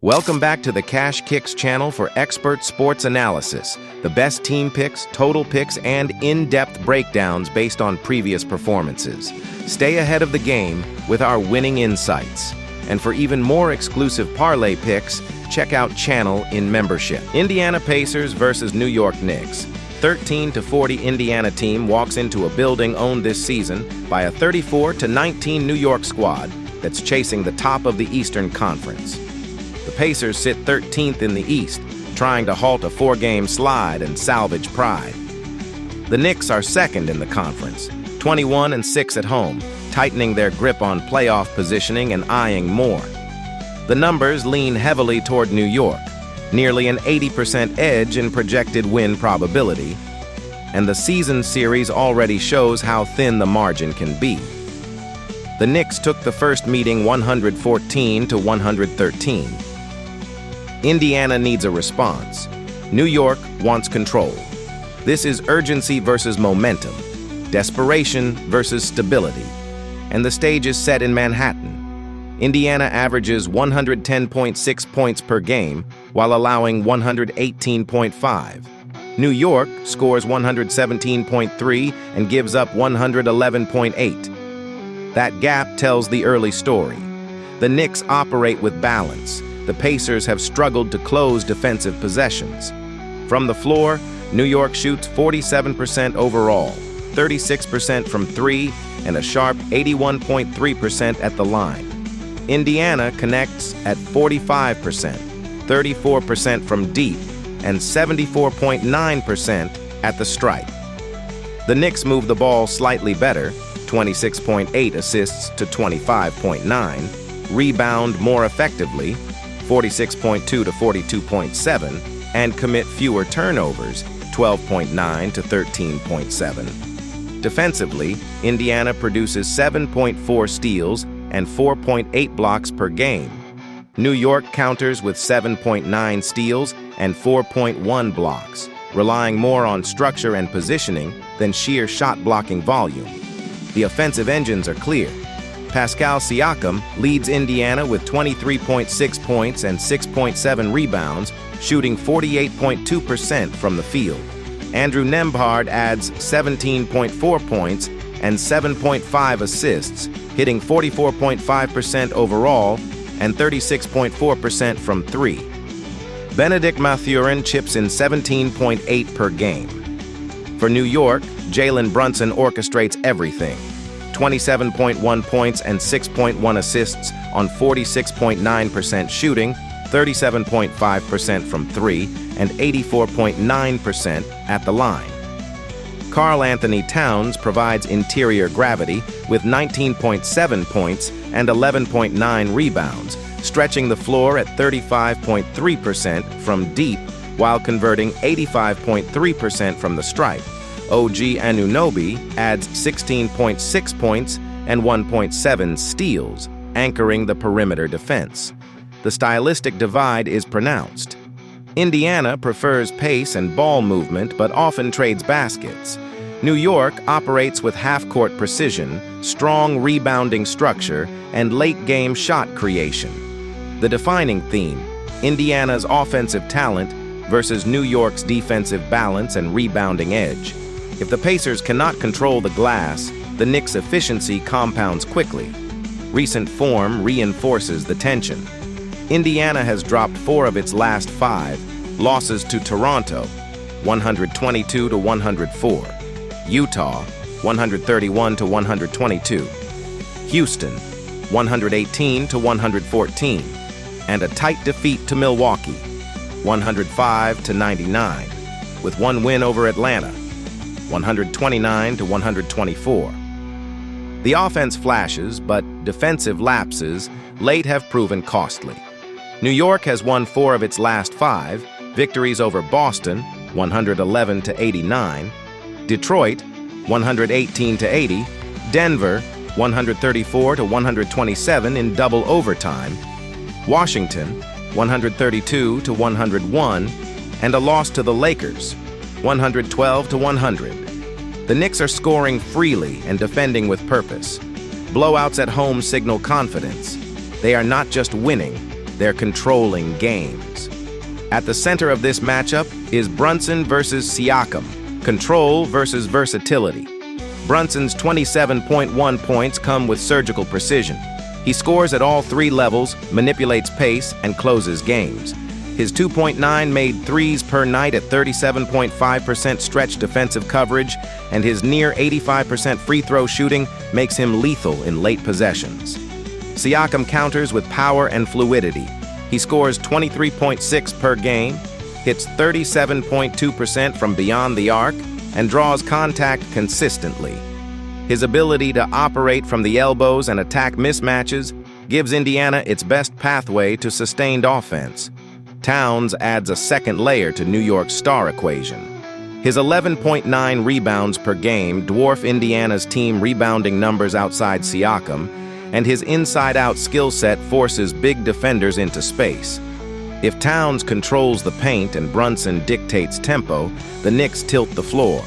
Welcome back to the Cash Kicks channel for expert sports analysis, the best team picks, total picks, and in-depth breakdowns based on previous performances. Stay ahead of the game with our winning insights. And for even more exclusive parlay picks, check out Channel in membership. Indiana Pacers versus New York Knicks. 13-40 Indiana team walks into a building owned this season by a 34-19 New York squad that's chasing the top of the Eastern Conference. The Pacers sit 13th in the East, trying to halt a four-game slide and salvage pride. The Knicks are second in the conference, 21-6 at home, tightening their grip on playoff positioning and eyeing more. The numbers lean heavily toward New York, nearly an 80% edge in projected win probability, and the season series already shows how thin the margin can be. The Knicks took the first meeting 114-113. Indiana needs a response. New York wants control. This is urgency versus momentum, desperation versus stability. And the stage is set in Manhattan. Indiana averages 110.6 points per game while allowing 118.5. New York scores 117.3 and gives up 111.8. That gap tells the early story. The Knicks operate with balance. The Pacers have struggled to close defensive possessions. From the floor, New York shoots 47% overall, 36% from three, and a sharp 81.3% at the line. Indiana connects at 45%, 34% from deep, and 74.9% at the stripe. The Knicks move the ball slightly better, 26.8 assists to 25.9, rebound more effectively, 46.2 to 42.7, and commit fewer turnovers, 12.9 to 13.7. Defensively, Indiana produces 7.4 steals and 4.8 blocks per game. New York counters with 7.9 steals and 4.1 blocks, relying more on structure and positioning than sheer shot-blocking volume. The offensive engines are clear. Pascal Siakam leads Indiana with 23.6 points and 6.7 rebounds, shooting 48.2% from the field. Andrew Nembhard adds 17.4 points and 7.5 assists, hitting 44.5% overall and 36.4% from three. Benedict Mathurin chips in 17.8 per game. For New York, Jalen Brunson orchestrates everything. 27.1 points and 6.1 assists on 46.9% shooting, 37.5% from three, and 84.9% at the line. Karl Anthony Towns provides interior gravity with 19.7 points and 11.9 rebounds, stretching the floor at 35.3% from deep while converting 85.3% from the stripe. OG Anunoby adds 16.6 points and 1.7 steals, anchoring the perimeter defense. The stylistic divide is pronounced. Indiana prefers pace and ball movement but often trades baskets. New York operates with half-court precision, strong rebounding structure, and late-game shot creation. The defining theme, Indiana's offensive talent versus New York's defensive balance and rebounding edge. If the Pacers cannot control the glass, the Knicks' efficiency compounds quickly. Recent form reinforces the tension. Indiana has dropped 4 of its last 5, losses to Toronto, 122-104, Utah, 131-122, Houston, 118-114, and a tight defeat to Milwaukee, 105-99, with one win over Atlanta, 129-124. The offense flashes, but defensive lapses late have proven costly. New York has won 4 of its last 5, victories over Boston, 111-89, Detroit, 118-80, Denver, 134-127 in double overtime, Washington, 132-101, and a loss to the Lakers, 112-100. The Knicks are scoring freely and defending with purpose. Blowouts at home signal confidence. They are not just winning, they're controlling games. At the center of this matchup is Brunson versus Siakam, control versus versatility. Brunson's 27.1 points come with surgical precision. He scores at all three levels, manipulates pace, and closes games. His 2.9 made threes per night at 37.5% stretch defensive coverage, and his near 85% free throw shooting makes him lethal in late possessions. Siakam counters with power and fluidity. He scores 23.6 per game, hits 37.2% from beyond the arc, and draws contact consistently. His ability to operate from the elbows and attack mismatches gives Indiana its best pathway to sustained offense. Towns adds a second layer to New York's star equation. His 11.9 rebounds per game dwarf Indiana's team rebounding numbers outside Siakam, and his inside-out skill set forces big defenders into space. If Towns controls the paint and Brunson dictates tempo, the Knicks tilt the floor.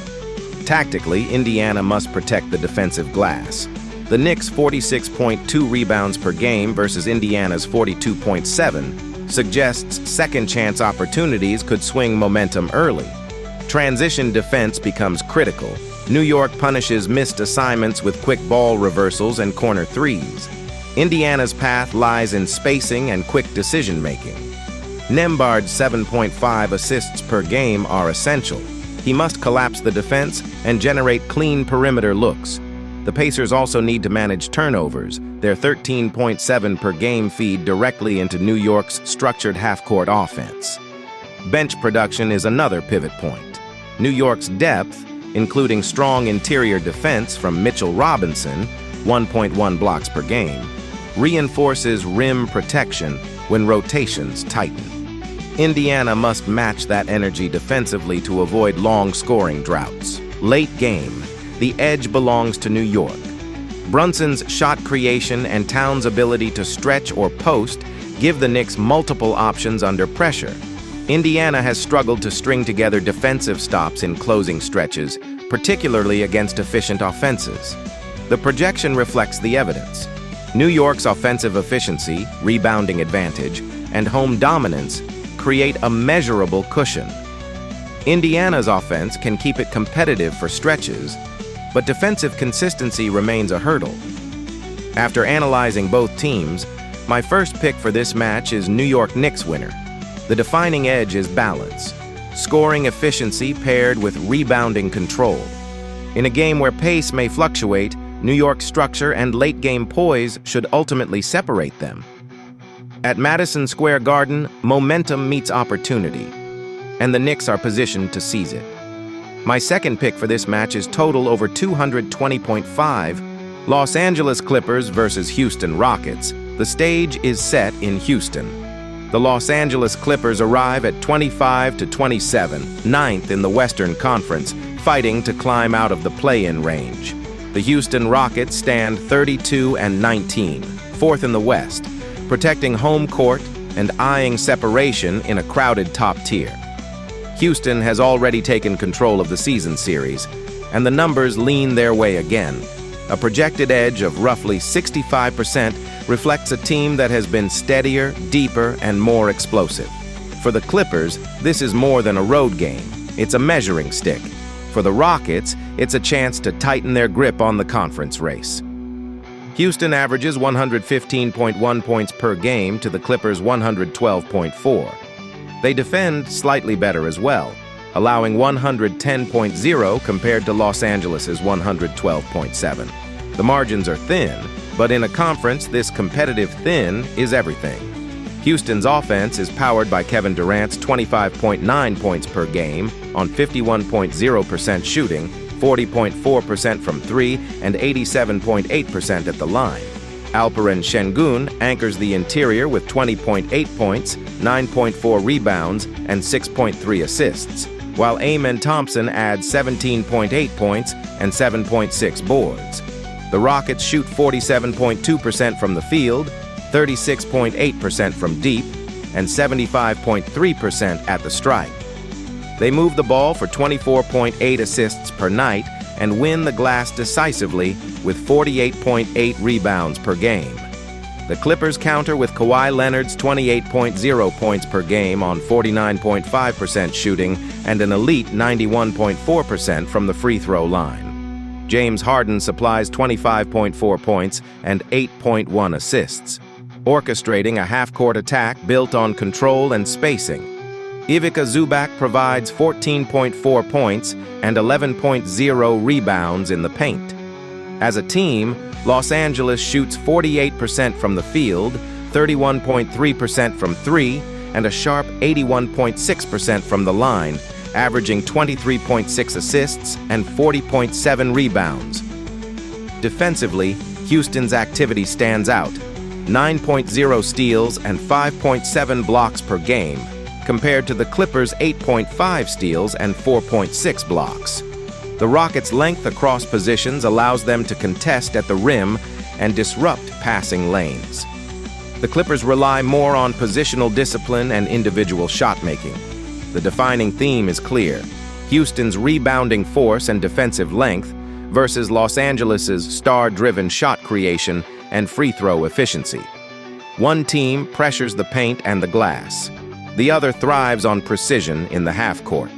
Tactically, Indiana must protect the defensive glass. The Knicks' 46.2 rebounds per game versus Indiana's 42.7 suggests second-chance opportunities could swing momentum early. Transition defense becomes critical. New York punishes missed assignments with quick ball reversals and corner threes. Indiana's path lies in spacing and quick decision-making. Nembhard's 7.5 assists per game are essential. He must collapse the defense and generate clean perimeter looks. The Pacers also need to manage turnovers. Their 13.7 per game feed directly into New York's structured half-court offense. Bench production is another pivot point. New York's depth, including strong interior defense from Mitchell Robinson, 1.1 blocks per game, reinforces rim protection when rotations tighten. Indiana must match that energy defensively to avoid long scoring droughts. Late game, the edge belongs to New York. Brunson's shot creation and Towns' ability to stretch or post give the Knicks multiple options under pressure. Indiana has struggled to string together defensive stops in closing stretches, particularly against efficient offenses. The projection reflects the evidence. New York's offensive efficiency, rebounding advantage, and home dominance create a measurable cushion. Indiana's offense can keep it competitive for stretches, but defensive consistency remains a hurdle. After analyzing both teams, my first pick for this match is New York Knicks winner. The defining edge is balance, scoring efficiency paired with rebounding control. In a game where pace may fluctuate, New York's structure and late-game poise should ultimately separate them. At Madison Square Garden, momentum meets opportunity, and the Knicks are positioned to seize it. My second pick for this match is total over 220.5, Los Angeles Clippers versus Houston Rockets. The stage is set in Houston. The Los Angeles Clippers arrive at 25-27, ninth in the Western Conference, fighting to climb out of the play-in range. The Houston Rockets stand 32-19, fourth in the West, protecting home court and eyeing separation in a crowded top tier. Houston has already taken control of the season series, and the numbers lean their way again. A projected edge of roughly 65% reflects a team that has been steadier, deeper, and more explosive. For the Clippers, this is more than a road game. It's a measuring stick. For the Rockets, it's a chance to tighten their grip on the conference race. Houston averages 115.1 points per game to the Clippers' 112.4. They defend slightly better as well, allowing 110.0 compared to Los Angeles' 112.7. The margins are thin, but in a conference this competitive thin is everything. Houston's offense is powered by Kevin Durant's 25.9 points per game on 51.0% shooting, 40.4% from three, and 87.8% at the line. Alperen Şengün anchors the interior with 20.8 points, 9.4 rebounds, and 6.3 assists, while Amen Thompson adds 17.8 points and 7.6 boards. The Rockets shoot 47.2% from the field, 36.8% from deep, and 75.3% at the stripe. They move the ball for 24.8 assists per night and win the glass decisively with 48.8 rebounds per game. The Clippers counter with Kawhi Leonard's 28.0 points per game on 49.5% shooting and an elite 91.4% from the free throw line. James Harden supplies 25.4 points and 8.1 assists, orchestrating a half-court attack built on control and spacing. Ivica Zubac provides 14.4 points and 11.0 rebounds in the paint. As a team, Los Angeles shoots 48% from the field, 31.3% from three, and a sharp 81.6% from the line, averaging 23.6 assists and 40.7 rebounds. Defensively, Houston's activity stands out: 9.0 steals and 5.7 blocks per game, compared to the Clippers' 8.5 steals and 4.6 blocks. The Rockets' length across positions allows them to contest at the rim and disrupt passing lanes. The Clippers rely more on positional discipline and individual shot-making. The defining theme is clear: Houston's rebounding force and defensive length versus Los Angeles's star-driven shot creation and free throw efficiency. One team pressures the paint and the glass. The other thrives on precision in the half-court.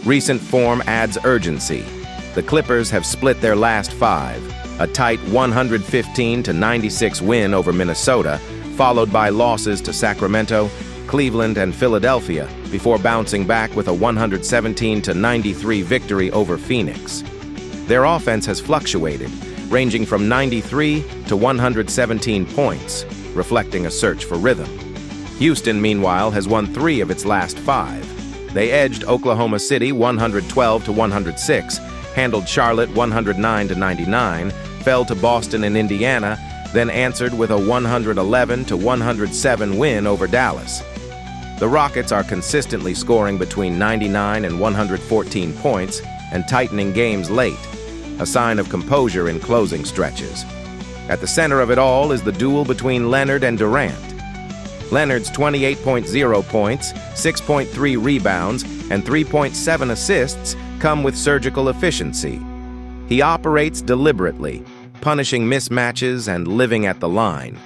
Recent form adds urgency. The Clippers have split their last five, a tight 115-96 win over Minnesota, followed by losses to Sacramento, Cleveland, and Philadelphia, before bouncing back with a 117-93 victory over Phoenix. Their offense has fluctuated, ranging from 93 to 117 points, reflecting a search for rhythm. Houston, meanwhile, has won 3 of its last 5. They edged Oklahoma City 112-106, handled Charlotte 109-99, fell to Boston and Indiana, then answered with a 111-107 win over Dallas. The Rockets are consistently scoring between 99 and 114 points and tightening games late, a sign of composure in closing stretches. At the center of it all is the duel between Leonard and Durant. Leonard's 28.0 points, 6.3 rebounds, and 3.7 assists come with surgical efficiency. He operates deliberately, punishing mismatches and living at the line.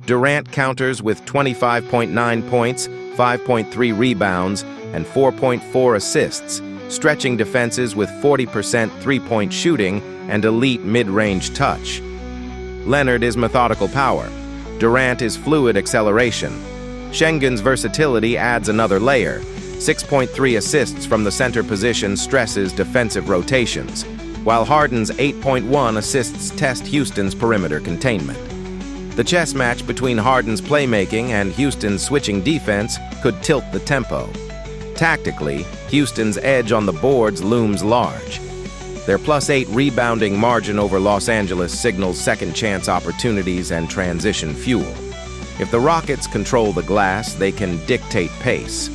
Durant counters with 25.9 points, 5.3 rebounds, and 4.4 assists, stretching defenses with 40% three-point shooting and elite mid-range touch. Leonard is methodical power. Durant is fluid acceleration. Schengen's versatility adds another layer. 6.3 assists from the center position stresses defensive rotations, while Harden's 8.1 assists test Houston's perimeter containment. The chess match between Harden's playmaking and Houston's switching defense could tilt the tempo. Tactically, Houston's edge on the boards looms large. Their +8 rebounding margin over Los Angeles signals second-chance opportunities and transition fuel. If the Rockets control the glass, they can dictate pace.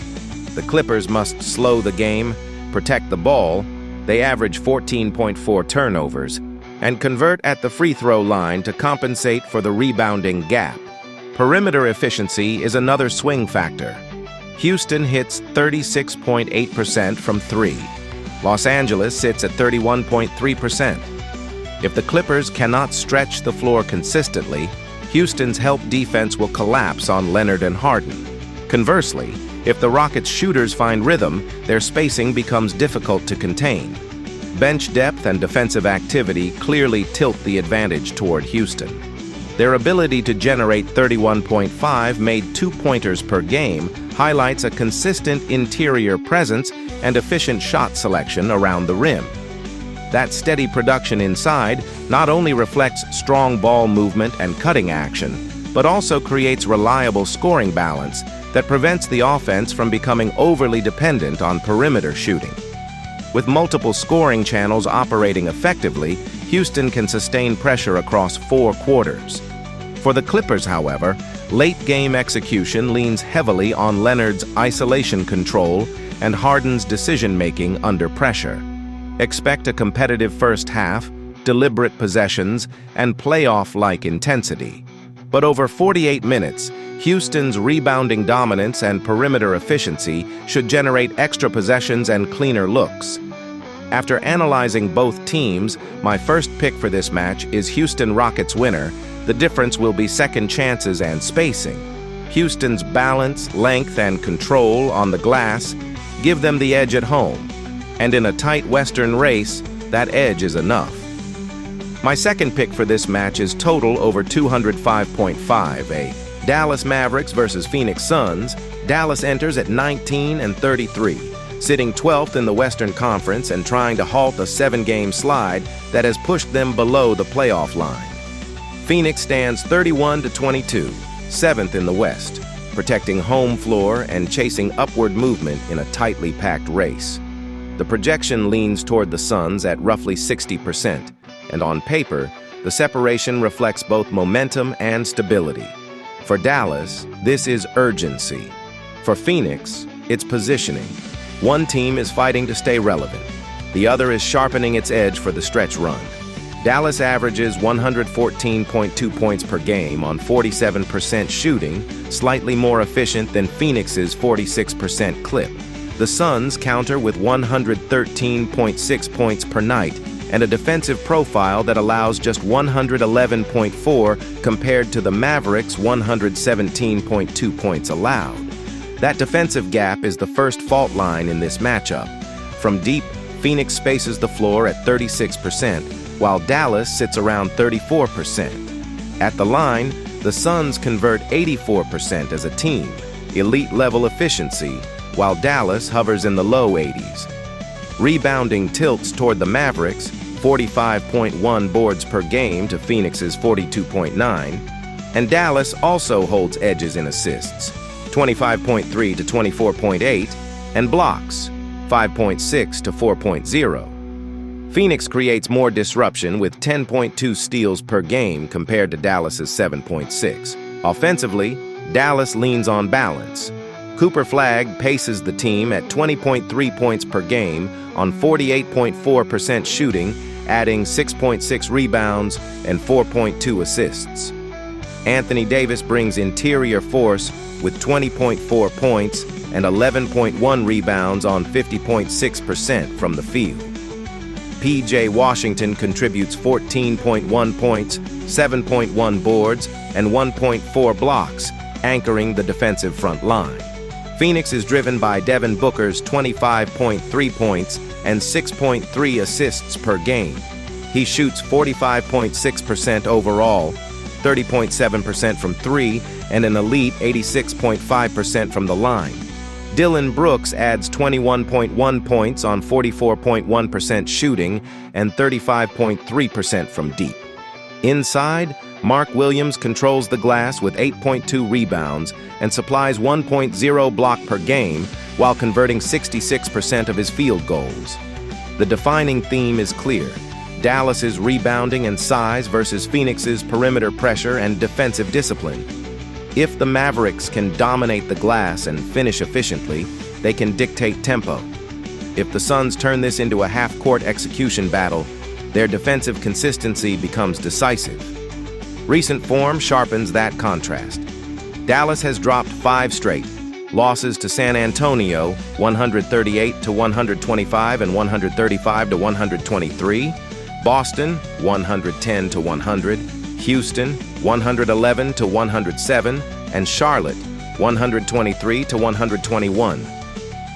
The Clippers must slow the game, protect the ball. They average 14.4 turnovers and convert at the free throw line to compensate for the rebounding gap. Perimeter efficiency is another swing factor. Houston hits 36.8% from three. Los Angeles sits at 31.3%. If the Clippers cannot stretch the floor consistently, Houston's help defense will collapse on Leonard and Harden. Conversely, if the Rockets' shooters find rhythm, their spacing becomes difficult to contain. Bench depth and defensive activity clearly tilt the advantage toward Houston. Their ability to generate 31.5 made two-pointers per game highlights a consistent interior presence and efficient shot selection around the rim. That steady production inside not only reflects strong ball movement and cutting action, but also creates reliable scoring balance that prevents the offense from becoming overly dependent on perimeter shooting. With multiple scoring channels operating effectively, Houston can sustain pressure across 4 quarters. For the Clippers, however, late-game execution leans heavily on Leonard's isolation control and Harden's decision-making under pressure. Expect a competitive first half, deliberate possessions, and playoff-like intensity. But over 48 minutes, Houston's rebounding dominance and perimeter efficiency should generate extra possessions and cleaner looks. After analyzing both teams, my first pick for this match is Houston Rockets winner, The difference will be second chances and spacing. Houston's balance, length, and control on the glass give them the edge at home, and in a tight Western race, that edge is enough. My second pick for this match is total over 205.5, a Dallas Mavericks versus Phoenix Suns. Dallas enters at 19-33, sitting 12th in the Western Conference and trying to halt a 7-game slide that has pushed them below the playoff line. Phoenix stands 31-22, 7th in the West, protecting home floor and chasing upward movement in a tightly packed race. The projection leans toward the Suns at roughly 60%, and on paper, the separation reflects both momentum and stability. For Dallas, this is urgency. For Phoenix, it's positioning. One team is fighting to stay relevant. The other is sharpening its edge for the stretch run. Dallas averages 114.2 points per game on 47% shooting, slightly more efficient than Phoenix's 46% clip. The Suns counter with 113.6 points per night and a defensive profile that allows just 111.4 compared to the Mavericks' 117.2 points allowed. That defensive gap is the first fault line in this matchup. From deep, Phoenix spaces the floor at 36%, while Dallas sits around 34%. At the line, the Suns convert 84% as a team, elite-level efficiency, while Dallas hovers in the low 80s. Rebounding tilts toward the Mavericks, 45.1 boards per game to Phoenix's 42.9, and Dallas also holds edges in assists, 25.3 to 24.8, and blocks, 5.6 to 4.0. Phoenix creates more disruption with 10.2 steals per game compared to Dallas's 7.6. Offensively, Dallas leans on balance. Cooper Flagg paces the team at 20.3 points per game on 48.4% shooting, adding 6.6 rebounds and 4.2 assists. Anthony Davis brings interior force with 20.4 points and 11.1 rebounds on 50.6% from the field. P.J. Washington contributes 14.1 points, 7.1 boards, and 1.4 blocks, anchoring the defensive front line. Phoenix is driven by Devin Booker's 25.3 points and 6.3 assists per game. He shoots 45.6% overall, 30.7% from three, and an elite 86.5% from the line. Dillon Brooks adds 21.1 points on 44.1% shooting and 35.3% from deep. Inside, Mark Williams controls the glass with 8.2 rebounds and supplies 1.0 block per game while converting 66% of his field goals. The defining theme is clear: Dallas's rebounding and size versus Phoenix's perimeter pressure and defensive discipline. If the Mavericks can dominate the glass and finish efficiently, they can dictate tempo. If the Suns turn this into a half-court execution battle, their defensive consistency becomes decisive. Recent form sharpens that contrast. Dallas has dropped 5 straight. Losses to San Antonio, 138-125 and 135-123. Boston, 110-100. Houston, 111-107. And Charlotte, 123-121.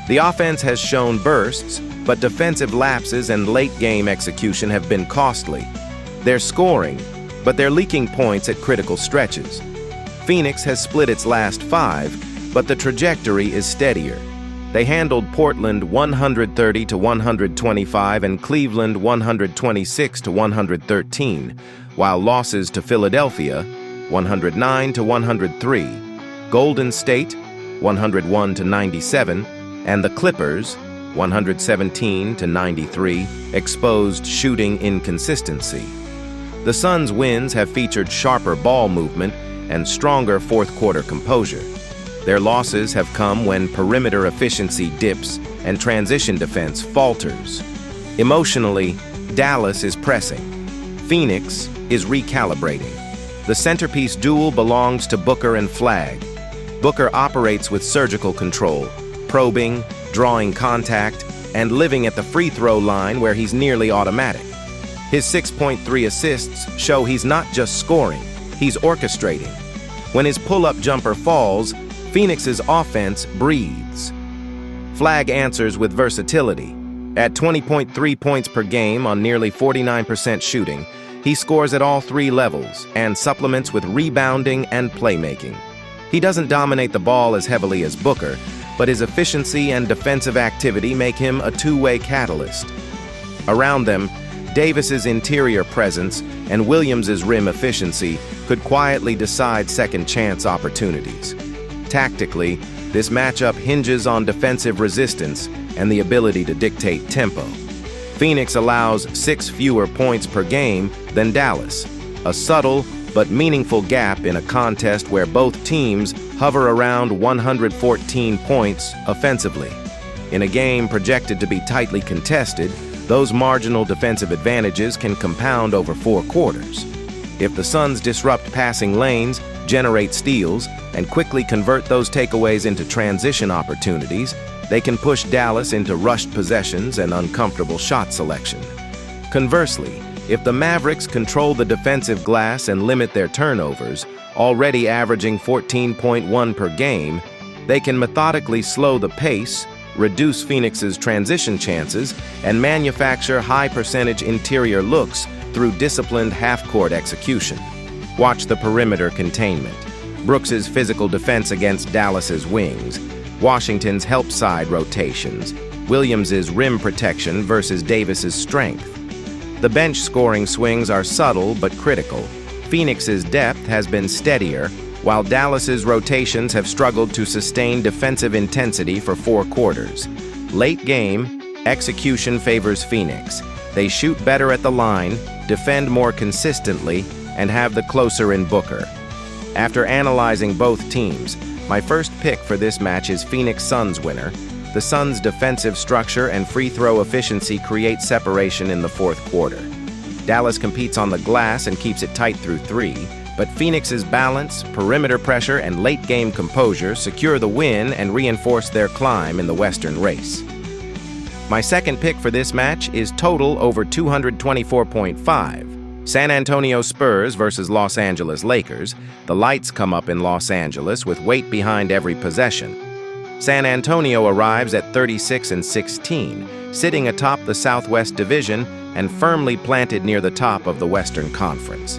The offense has shown bursts, but defensive lapses and late-game execution have been costly. They're scoring, but they're leaking points at critical stretches. Phoenix has split its last 5, but the trajectory is steadier. They handled Portland 130-125 and Cleveland 126-113, while losses to Philadelphia 109-103, Golden State 101-97, and the Clippers 117-93 exposed shooting inconsistency. The Suns' wins have featured sharper ball movement and stronger fourth-quarter composure. Their losses have come when perimeter efficiency dips and transition defense falters. Emotionally, Dallas is pressing. Phoenix is recalibrating. The centerpiece duel belongs to Booker and Flagg. Booker operates with surgical control, probing, drawing contact, and living at the free throw line where he's nearly automatic. His 6.3 assists show he's not just scoring, He's orchestrating. When his pull-up jumper falls, Phoenix's offense breathes. Flagg answers with versatility. At 20.3 points per game on nearly 49% shooting, he scores at all three levels and supplements with rebounding and playmaking. He doesn't dominate the ball as heavily as Booker, but his efficiency and defensive activity make him a two-way catalyst. Around them, Davis's interior presence and Williams's rim efficiency could quietly decide second-chance opportunities. Tactically, this matchup hinges on defensive resistance and the ability to dictate tempo. Phoenix allows 6 fewer points per game than Dallas, a subtle but meaningful gap in a contest where both teams hover around 114 points offensively. In a game projected to be tightly contested, those marginal defensive advantages can compound over 4 quarters. If the Suns disrupt passing lanes, generate steals, and quickly convert those takeaways into transition opportunities, they can push Dallas into rushed possessions and uncomfortable shot selection. Conversely, if the Mavericks control the defensive glass and limit their turnovers, already averaging 14.1 per game, they can methodically slow the pace, reduce Phoenix's transition chances, and manufacture high-percentage interior looks through disciplined half-court execution. Watch the perimeter containment, Brooks's physical defense against Dallas's wings, Washington's help side rotations, Williams's rim protection versus Davis's strength. The bench scoring swings are subtle but critical. Phoenix's depth has been steadier, while Dallas's rotations have struggled to sustain defensive intensity for 4 quarters. Late game, execution favors Phoenix. They shoot better at the line, defend more consistently, and have the closer in Booker. After analyzing both teams, my first pick for this match is Phoenix Suns winner. The Suns' defensive structure and free throw efficiency create separation in the 4th quarter. Dallas competes on the glass and keeps it tight through 3, but Phoenix's balance, perimeter pressure, and late-game composure secure the win and reinforce their climb in the Western race. My second pick for this match is total over 224.5. San Antonio Spurs versus Los Angeles Lakers. The lights come up in Los Angeles with weight behind every possession. San Antonio arrives at 36-16, sitting atop the Southwest Division and firmly planted near the top of the Western Conference.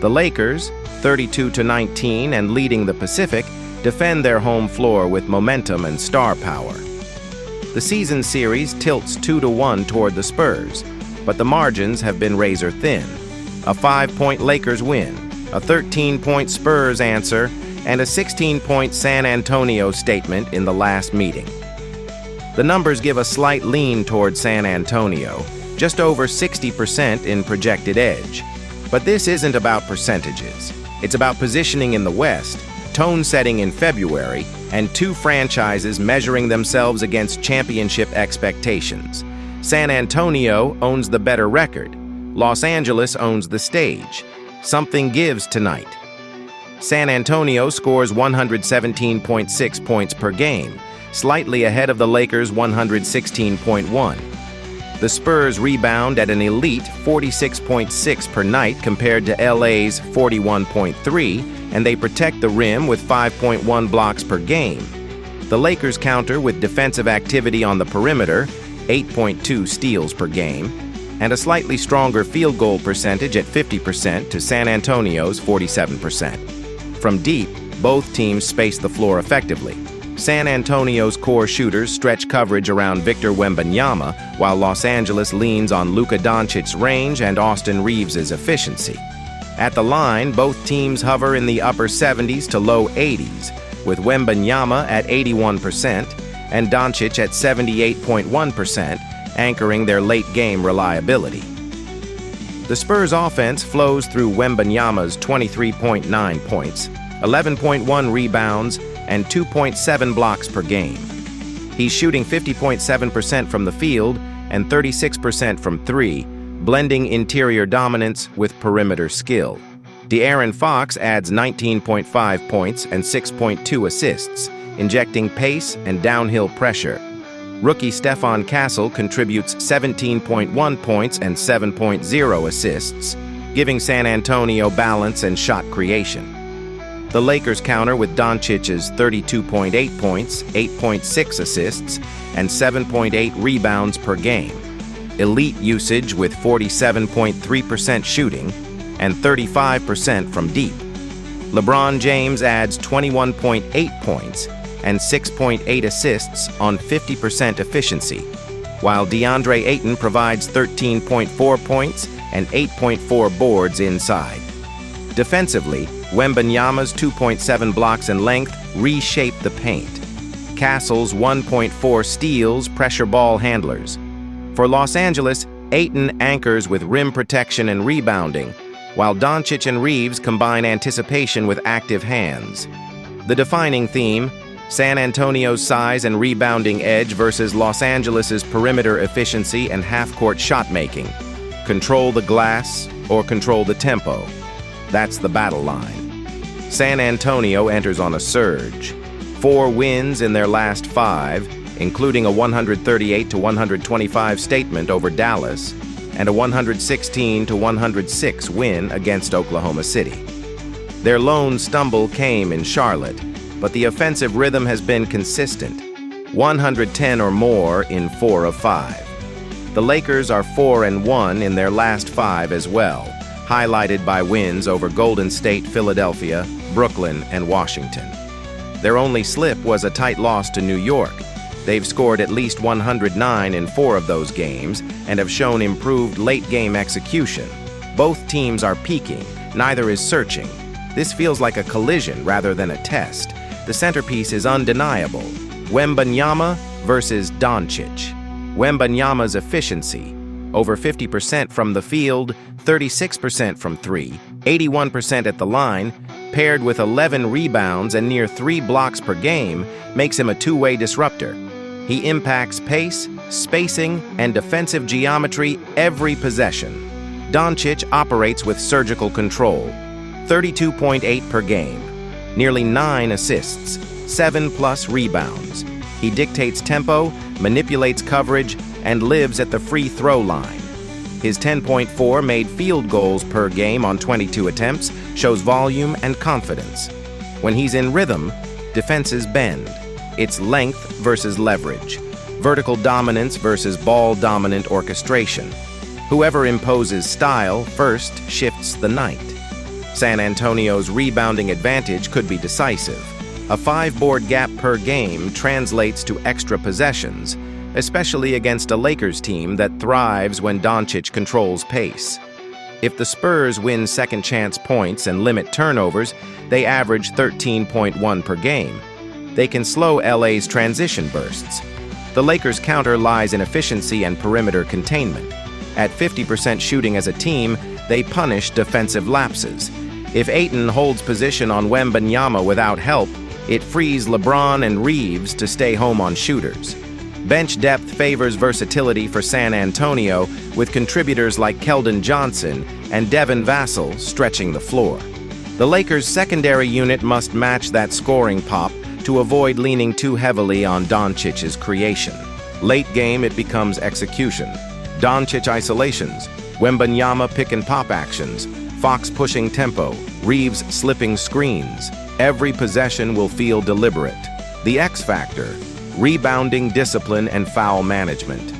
The Lakers, 32-19 and leading the Pacific, defend their home floor with momentum and star power. The season series tilts 2-1 toward the Spurs, but the margins have been razor thin. A 5-point Lakers win, a 13-point Spurs answer, and a 16-point San Antonio statement in the last meeting. The numbers give a slight lean toward San Antonio, just over 60% in projected edge. But this isn't about percentages. It's about positioning in the West, tone setting in February, and 2 franchises measuring themselves against championship expectations. San Antonio owns the better record. Los Angeles owns the stage. Something gives tonight. San Antonio scores 117.6 points per game, slightly ahead of the Lakers' 116.1. The Spurs rebound at an elite 46.6 per night compared to LA's 41.3, and they protect the rim with 5.1 blocks per game. The Lakers counter with defensive activity on the perimeter, 8.2 steals per game, and a slightly stronger field goal percentage at 50% to San Antonio's 47%. From deep, both teams space the floor effectively. San Antonio's core shooters stretch coverage around Victor Wembanyama, while Los Angeles leans on Luka Doncic's range and Austin Reeves's efficiency. At the line, both teams hover in the upper 70s to low 80s, with Wembanyama at 81% and Doncic at 78.1%, anchoring their late-game reliability. The Spurs' offense flows through Wembanyama's 23.9 points, 11.1 rebounds, and 2.7 blocks per game. He's shooting 50.7% from the field and 36% from 3, blending interior dominance with perimeter skill. De'Aaron Fox adds 19.5 points and 6.2 assists, injecting pace and downhill pressure. Rookie Stephon Castle contributes 17.1 points and 7.0 assists, giving San Antonio balance and shot creation. The Lakers counter with Doncic's 32.8 points, 8.6 assists, and 7.8 rebounds per game. Elite usage with 47.3% shooting and 35% from deep. LeBron James adds 21.8 points and 6.8 assists on 50% efficiency, while DeAndre Ayton provides 13.4 points and 8.4 boards inside. Defensively, Wembanyama's 2.7 blocks in length reshape the paint. Castle's 1.4 steals pressure ball handlers. For Los Angeles, Ayton anchors with rim protection and rebounding, while Doncic and Reeves combine anticipation with active hands. The defining theme, San Antonio's size and rebounding edge versus Los Angeles's perimeter efficiency and half-court shot-making. Control the glass or control the tempo. That's the battle line. San Antonio enters on a surge. 4 wins in their last 5, including a 138-125 statement over Dallas and a 116-106 win against Oklahoma City. Their lone stumble came in Charlotte, but the offensive rhythm has been consistent, 110 or more in 4 of 5. The Lakers are 4-1 in their last 5 as well, highlighted by wins over Golden State, Philadelphia, Brooklyn, and Washington. Their only slip was a tight loss to New York. They've scored at least 109 in 4 of those games and have shown improved late-game execution. Both teams are peaking, neither is searching. This feels like a collision rather than a test. The centerpiece is undeniable. Wembanyama versus Doncic. Wembanyama's efficiency, over 50% from the field, 36% from 3, 81% at the line, paired with 11 rebounds and near 3 blocks per game, makes him a two-way disruptor. He impacts pace, spacing, and defensive geometry every possession. Doncic operates with surgical control, 32.8 per game, nearly 9 assists, 7+ rebounds. He dictates tempo, manipulates coverage, and lives at the free throw line. His 10.4 made field goals per game on 22 attempts shows volume and confidence. When he's in rhythm, defenses bend. It's length versus leverage, vertical dominance versus ball-dominant orchestration. Whoever imposes style first shifts the night. San Antonio's rebounding advantage could be decisive. A 5-board gap per game translates to extra possessions, especially against a Lakers team that thrives when Doncic controls pace. If the Spurs win second-chance points and limit turnovers, they average 13.1 per game. They can slow LA's transition bursts. The Lakers' counter lies in efficiency and perimeter containment. At 50% shooting as a team, they punish defensive lapses. If Ayton holds position on Wembanyama without help, it frees LeBron and Reeves to stay home on shooters. Bench depth favors versatility for San Antonio, with contributors like Keldon Johnson and Devin Vassell stretching the floor. The Lakers' secondary unit must match that scoring pop to avoid leaning too heavily on Doncic's creation. Late game, it becomes execution. Doncic isolations, Wembanyama pick-and-pop actions, Fox pushing tempo, Reeves slipping screens. Every possession will feel deliberate. The X factor, rebounding discipline and foul management.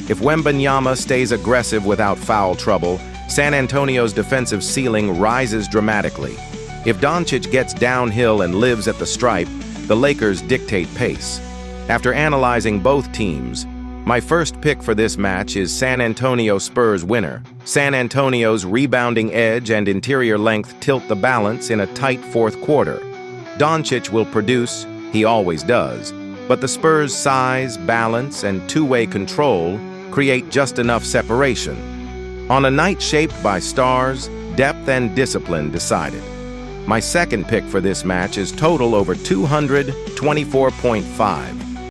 If Wembanyama stays aggressive without foul trouble, San Antonio's defensive ceiling rises dramatically. If Doncic gets downhill and lives at the stripe, the Lakers dictate pace. After analyzing both teams, my first pick for this match is San Antonio Spurs winner. San Antonio's rebounding edge and interior length tilt the balance in a tight fourth quarter. Doncic will produce, he always does, but the Spurs' size, balance, and two-way control create just enough separation. On a night shaped by stars, depth and discipline decided. My second pick for this match is total over 224.5.